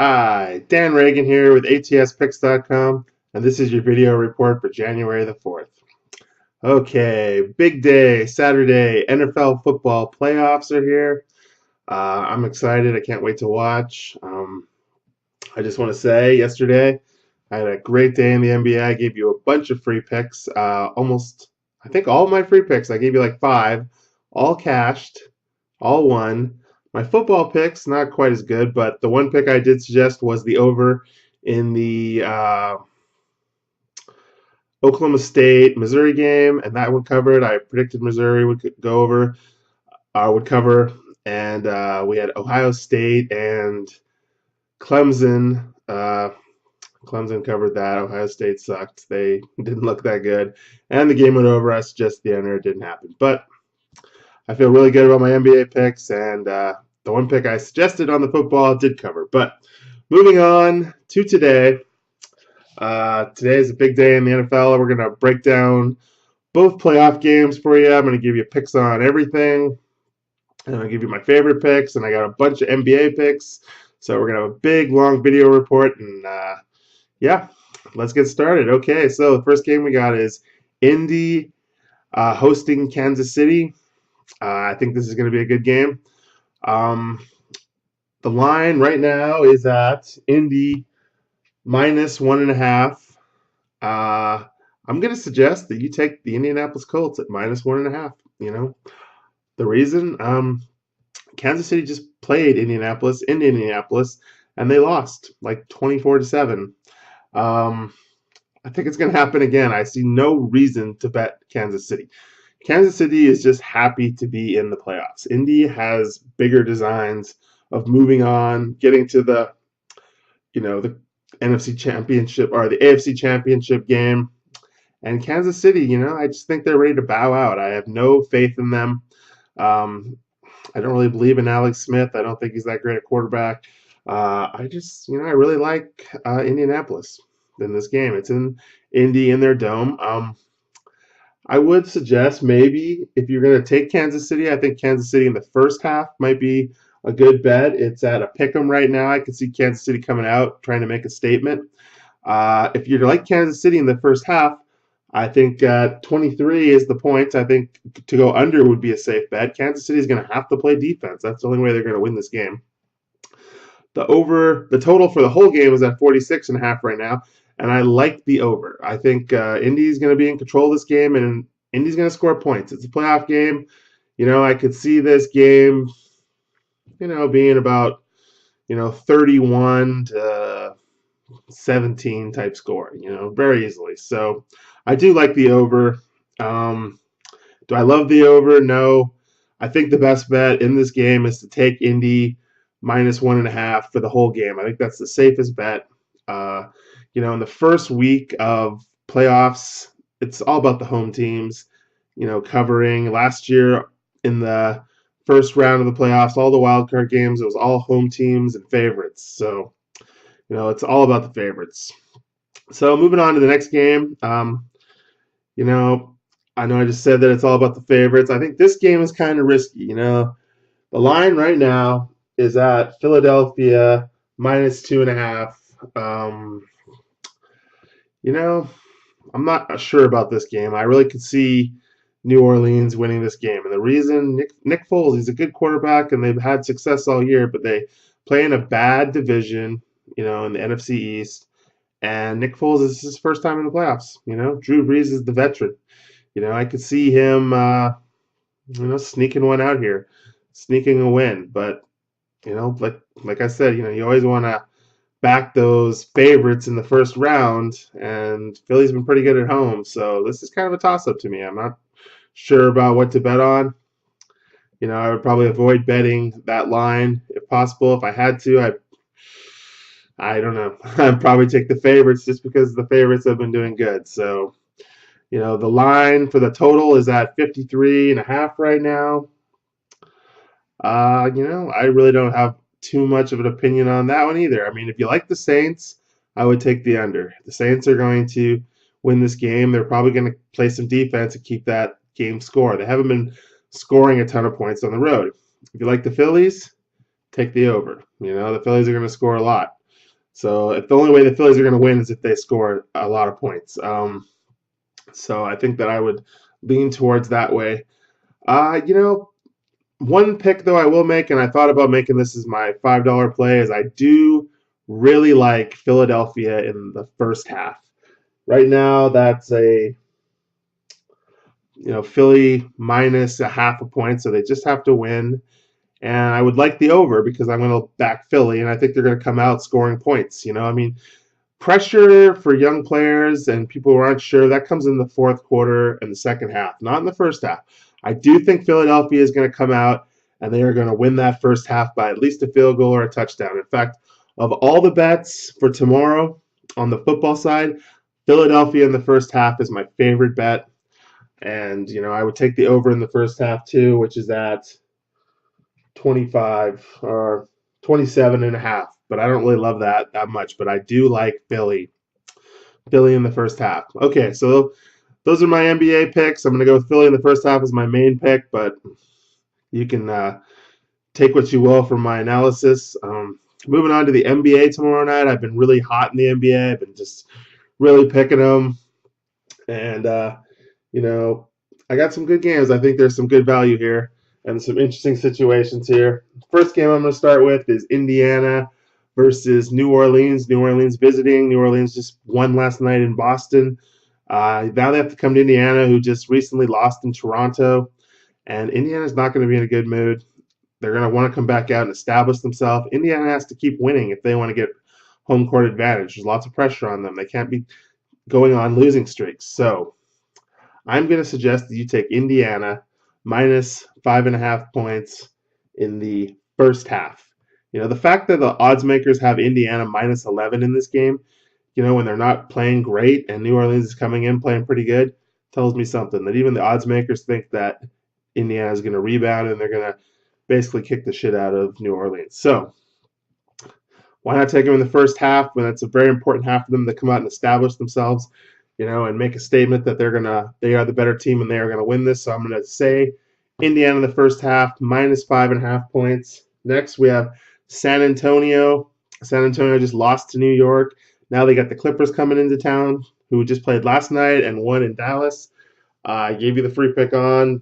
Hi, Dan Reagan here with ATSPicks.com, and this is your video report for January the 4th. Okay, big day, Saturday, NFL football playoffs are here. I'm excited. I can't wait to watch. I just want to say, yesterday, I had a great day in the NBA. I gave you a bunch of free picks, I think all of my free picks. I gave you like five, all cashed, all won. My football picks, not quite as good, but the one pick I did suggest was the over in the Oklahoma State Missouri game, and that one covered. I predicted Missouri would go over, would cover, and we had Ohio State and Clemson. Clemson covered that. Ohio State sucked. They didn't look that good. And the game went over. I suggested the under. It didn't happen. But I feel really good about my NBA picks. And the one pick I suggested on the football did cover. But moving on to today. Today is a big day in the NFL. We're going to break down both playoff games for you. I'm going to give you picks on everything. And I'll give you my favorite picks. And I got a bunch of NBA picks. So we're going to have a big, long video report. And yeah, let's get started. Okay, so the first game we got is Indy hosting Kansas City. I think this is going to be a good game. The line right now is at Indy -1.5. I'm going to suggest that you take the Indianapolis Colts at -1.5. You know, the reason Kansas City just played Indianapolis in Indianapolis, and they lost like 24-7. I think it's going to happen again. I see no reason to bet Kansas City. Kansas City is just happy to be in the playoffs. Indy has bigger designs of moving on, getting to the NFC Championship or the AFC Championship game. And Kansas City, I just think they're ready to bow out. I have no faith in them. I don't really believe in Alex Smith. I don't think he's that great a quarterback. I really like Indianapolis in this game. It's in Indy in their dome. I would suggest maybe if you're going to take Kansas City, I think Kansas City in the first half might be a good bet. It's at a pick'em right now. I could see Kansas City coming out trying to make a statement. If you're like Kansas City in the first half, I think 23 is the point. I think to go under would be a safe bet. Kansas City is going to have to play defense. That's the only way they're going to win this game. The total for the whole game is at 46.5 right now, and I like the over. I think Indy's going to be in control of this game, and Indy's going to score points. It's a playoff game. I could see this game, being about, 31 to 17 type score, very easily. So I do like the over. Do I love the over? No. I think the best bet in this game is to take Indy -1.5 for the whole game. I think that's the safest bet. In the first week of playoffs, it's all about the home teams, covering. Last year in the first round of the playoffs, all the wild card games, it was all home teams and favorites. So, it's all about the favorites. So moving on to the next game, I know I just said that it's all about the favorites. I think this game is kind of risky. The line right now is at Philadelphia -2.5. I'm not sure about this game. I really could see New Orleans winning this game. And the reason, Nick Foles, he's a good quarterback, and they've had success all year, but they play in a bad division, in the NFC East. And Nick Foles, this is his first time in the playoffs. Drew Brees is the veteran. I could see him, sneaking one out here, sneaking a win. But, like I said, you always want to back those favorites in the first round, and Philly's been pretty good at home. So this is kind of a toss-up to me. I'm not sure about what to bet on. I would probably avoid betting that line if possible. If I had to, I don't know. I'd probably take the favorites just because the favorites have been doing good. So, the line for the total is at 53.5 right now. I really don't have too much of an opinion on that one either. I mean, if you like the Saints, I would take the under. The Saints are going to win this game. They're probably going to play some defense and keep that game score. They haven't been scoring a ton of points on the road. If you like the Phillies, take the over. The Phillies are going to score a lot. So if the only way the Phillies are going to win is if they score a lot of points. So I think that I would lean towards that way. You know, one pick though I will make, and I thought about making this as my $5 play, is I do really like Philadelphia in the first half. Right now, that's a Philly minus a half a point, so they just have to win. And I would like the over because I'm going to back Philly, and I think they're going to come out scoring points. I mean, pressure for young players and people who aren't sure, that comes in the fourth quarter and the second half, not in the first half. I do think Philadelphia is going to come out and they are going to win that first half by at least a field goal or a touchdown. In fact, of all the bets for tomorrow on the football side, Philadelphia in the first half is my favorite bet. And, I would take the over in the first half too, which is at 25 or 27 and a half. But I don't really love that much. But I do like Philly in the first half. Okay, so those are my NBA picks. I'm going to go with Philly in the first half as my main pick, but you can take what you will from my analysis. Moving on to the NBA tomorrow night. I've been really hot in the NBA. I've been just really picking them. And, I got some good games. I think there's some good value here and some interesting situations here. First game I'm going to start with is Indiana versus New Orleans. New Orleans visiting. New Orleans just won last night in Boston. Now they have to come to Indiana, who just recently lost in Toronto. And Indiana's not going to be in a good mood. They're going to want to come back out and establish themselves. Indiana has to keep winning if they want to get home court advantage. There's lots of pressure on them. They can't be going on losing streaks. So I'm going to suggest that you take Indiana minus 5.5 points in the first half. The fact that the odds makers have Indiana minus 11 in this game, when they're not playing great and New Orleans is coming in playing pretty good, tells me something. That even the odds makers think that Indiana is going to rebound and they're going to basically kick the shit out of New Orleans. So why not take them in the first half when it's a very important half for them to come out and establish themselves, and make a statement that they are the better team and they are going to win this. So I'm going to say Indiana in the first half, minus 5.5 points. Next, we have San Antonio. San Antonio just lost to New York. Now they got the Clippers coming into town, who just played last night and won in Dallas. I gave you the free pick on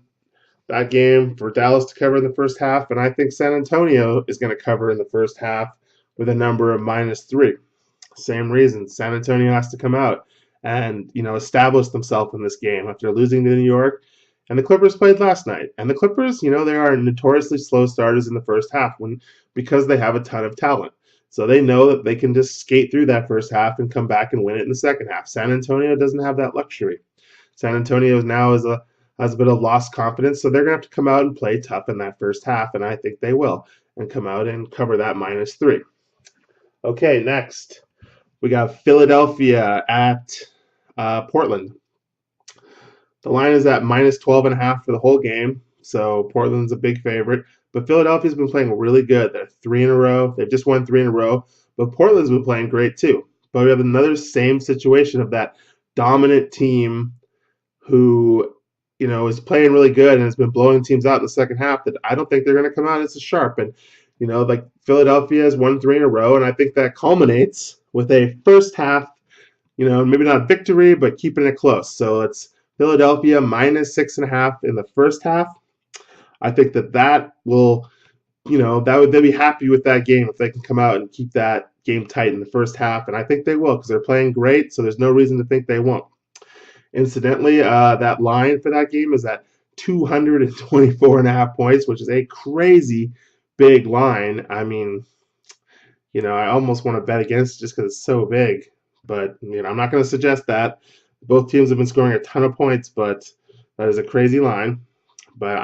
that game for Dallas to cover in the first half, and I think San Antonio is going to cover in the first half with a number of -3. Same reason. San Antonio has to come out and establish themselves in this game after losing to New York. And the Clippers played last night. And the Clippers, they are notoriously slow starters in the first half because they have a ton of talent. So they know that they can just skate through that first half and come back and win it in the second half. San Antonio doesn't have that luxury. San Antonio now has a bit of lost confidence, so they're going to have to come out and play tough in that first half, and I think they will, and come out and cover that -3. Okay, next we got Philadelphia at Portland. The line is at -12.5 for the whole game, so Portland's a big favorite. But Philadelphia's been playing really good. They're 3 in a row. They've just won 3 in a row. But Portland's been playing great too. But we have another same situation of that dominant team who, is playing really good and has been blowing teams out in the second half that I don't think they're going to come out as sharp. And, like Philadelphia has won 3 in a row, and I think that culminates with a first half, maybe not victory, but keeping it close. So it's Philadelphia -6.5 in the first half. I think that will, they'll be happy with that game if they can come out and keep that game tight in the first half. And I think they will because they're playing great, so there's no reason to think they won't. Incidentally, that line for that game is at 224.5 points, which is a crazy big line. I mean, I almost want to bet against it just because it's so big. But, I'm not going to suggest that. Both teams have been scoring a ton of points, but that is a crazy line. But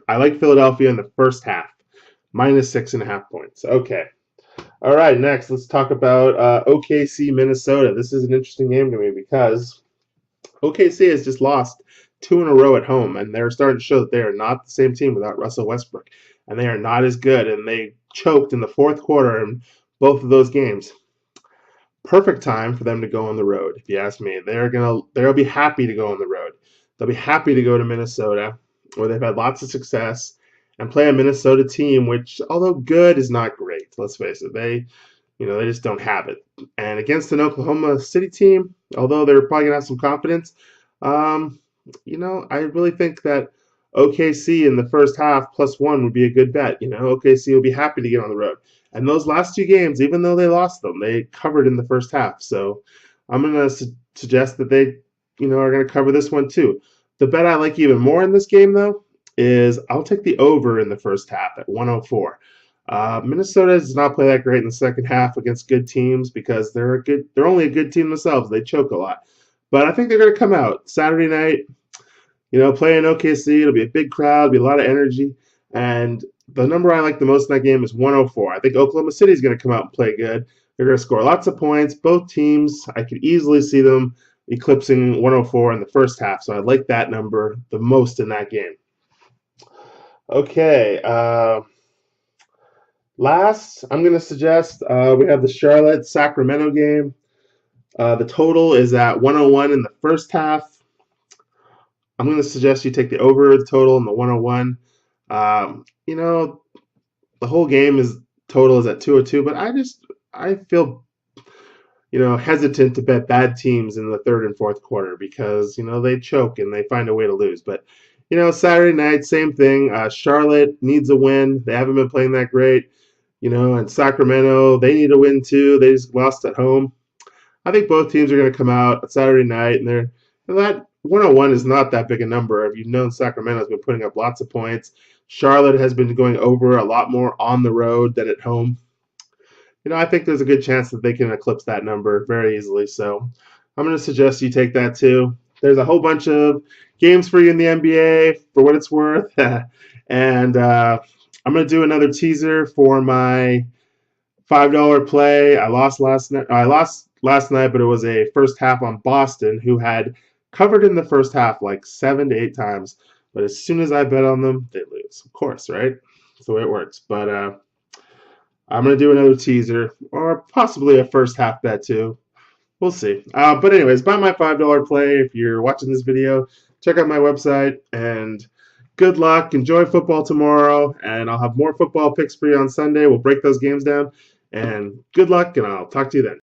I like Philadelphia in the first half, -6.5 points. Okay. All right, next let's talk about OKC, Minnesota. This is an interesting game to me because OKC has just lost 2 in a row at home, and they're starting to show that they are not the same team without Russell Westbrook, and they are not as good, and they choked in the fourth quarter in both of those games. Perfect time for them to go on the road, if you ask me. They'll be happy to go on the road. They'll be happy to go to Minnesota, where they've had lots of success, and play a Minnesota team, which, although good, is not great. Let's face it. They just don't have it. And against an Oklahoma City team, although they're probably gonna have some confidence, um, I really think that OKC in the first half +1 would be a good bet. OKC will be happy to get on the road. And those last two games, even though they lost them, they covered in the first half. So I'm gonna suggest that they, are gonna cover this one too. The bet I like even more in this game though is I'll take the over in the first half at 104. Minnesota does not play that great in the second half against good teams because they're only a good team themselves. They choke a lot. But I think they're going to come out Saturday night, playing OKC. It'll be a big crowd, be a lot of energy. And the number I like the most in that game is 104. I think Oklahoma City is going to come out and play good. They're going to score lots of points. Both teams, I could easily see them eclipsing 104 in the first half. So I like that number the most in that game. Okay. Last, I'm going to suggest we have the Charlotte-Sacramento game. The total is at 101 in the first half. I'm going to suggest you take the over the total in the 101. The whole game is total is at 202, but I feel hesitant to bet bad teams in the third and fourth quarter because they choke and they find a way to lose. But Saturday night, same thing. Charlotte needs a win. They haven't been playing that great. And Sacramento, they need a win too. They just lost at home. I think both teams are going to come out Saturday night, and that 101 is not that big a number. If you've known Sacramento's been putting up lots of points. Charlotte has been going over a lot more on the road than at home. I think there's a good chance that they can eclipse that number very easily. So I'm going to suggest you take that too. There's a whole bunch of games for you in the NBA for what it's worth. And I'm going to do another teaser for my $5 play. I lost last night. I lost last night, but it was a first half on Boston, who had covered in the first half like 7 to 8 times. But as soon as I bet on them, they lose. Of course, right? That's the way it works. But I'm going to do another teaser or possibly a first half bet too. We'll see. But anyways, buy my $5 play. If you're watching this video, check out my website and good luck. Enjoy football tomorrow, and I'll have more football picks for you on Sunday. We'll break those games down. And good luck, and I'll talk to you then.